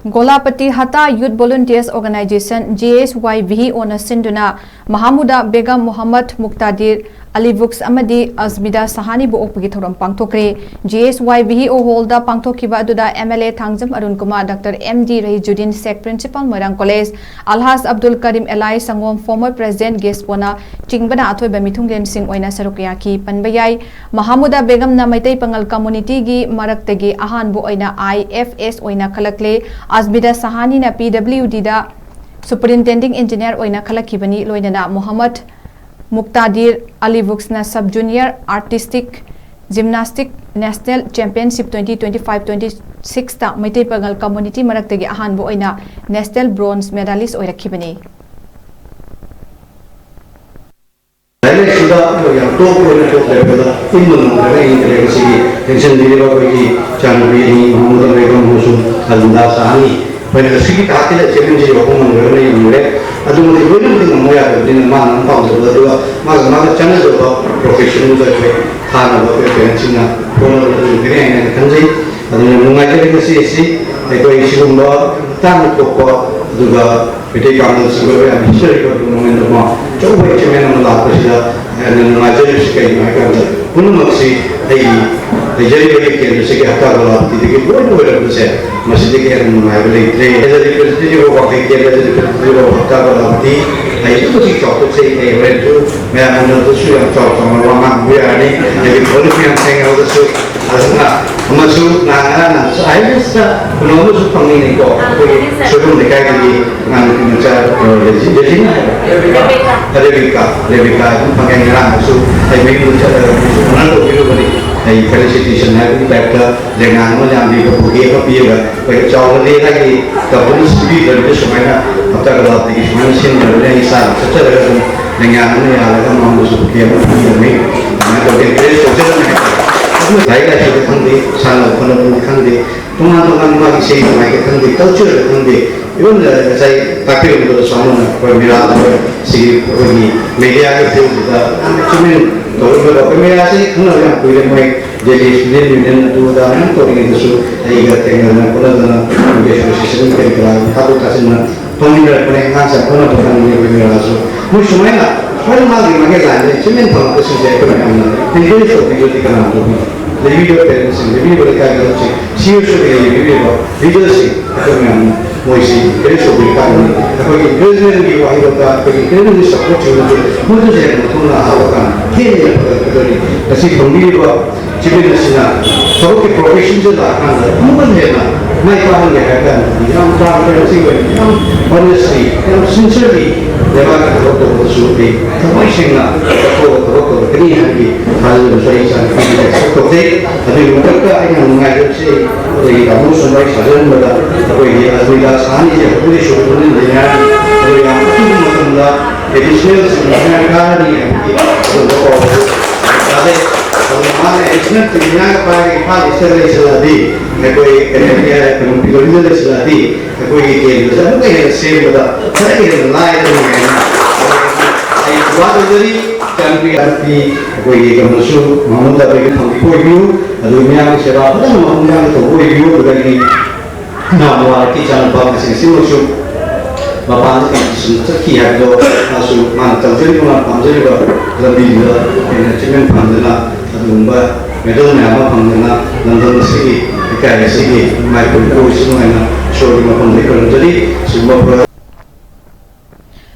Golapati Hata Youth Volunteers Organization JSYV on Sinduna Mahamuda Begum Muhammad Muqtadir Alivux Amadi Azmida Sahani bu okpagi thoram pangthokre JSYV o holda pangthokiba aduda MLA Thangjam Arun Kumar Dr MD Rahijudin Sek Principal Moirang College Alhas Abdul Karim Elai Sangom former President Gespona Chingbana Athoiba Mithunglen Singh oina sarukya ki panbayai Mahamuda Begum na Maitai Pangal community gi maraktagi ahan bu oina IFS oina khalakle Azmida Sahani na PWD da Superintending Engineer oina khalakibani loinana Muhammad Muqtadir Alivux na Sub Junior Artistic Gymnastic National Championship 2025-26 ta Maitai Pangal Community Maraktagi ahan bu oina National Bronze Medalist oirakibani. Sudah yang top level imun dari integrasi tension diri bagi channel ini menurut mereka musuh alunda sahani pada segi hati jadi jadi orang mengenai ini mulai adu mulai dengan mulai dengan mana nampak betul maka channel itu profesional saja karena preferensinya pun ini yang kanji adu mengajar dengan sisi itu isu umba tanpa pokok juga beda kamu sebenarnya bisa ikut mengenai rumah coba cuma menolak saja dan mengajar sekali mereka pun masih jadi bagi segi harta kalau tidak boleh bersih masih dikira mengambil jadi presiden juga waktu jadi presiden harta kalau itu masih cocok sih itu memang itu sudah cocok sama orang biasa jadi boleh yang saya itu masuk nah saya bisa menurut pengini kok sebelum dekat lagi dengan mencari jadi Rebecca itu pakai nyerang masuk saya minggu menantu itu beri saya felicitation hari ini baca dengan yang di kebuki apa dia baik jauh lagi kemudian speed dan itu semuanya apa kalau lagi semuanya sih dari isar secara dengan yang ada masuk ke apa ini nah kemudian sosial saya sudah kanди salah penuh kandi teman-teman lagi sih lagi kandi culture kandi even saya tapi untuk sama pemirsa si media itu kita cuma kalau pemirsa sih kenal yang punya baik jadi sendiri itu dah nanti orang itu saya tengah kalau biasa sih kan kalau kasih pemirsa penengah saya pernah bertemu dengan pemirsa musuhnya kalau lagi makin lain cuma kalau kesini saya pernah ini itu dikenal tuh video parents video mereka itu sih video sih itu memang moisi dari sebuah kali tapi presiden di wahid kita pergi kerana di support juga mungkin saya betul lah awakan ini dari kasih pemilih cipta nasional sebagai profesi juga kan mungkin ya mereka mengatakan yang transparansi yang honesty yang sincerity mereka betul suci tapi sehingga betul ini lagi hal saya sangat seperti tapi mereka yang mengajar sih dari kamu sampai sahaja mereka tapi Azmida Sahani ya boleh syukurin dengan yang itu maksudnya additional sebenarnya kali yang untuk ada mana additional sebenarnya pakai hal istilah di koi kerja pemilihan istilah di koi itu saya bukan same betul saya yang lain dengan saya buat jadi kanti koi kemudian Mahamuda Begum koi view dunia secara apa Mahamuda itu koi view dari nama kita nampak sini musuh bapak itu sekian do masuk mantap jadi mana jadi lebih manajemen pandana lumba medalnya apa pandana London segi kayak segi Michael Kors semuanya show di mana jadi semua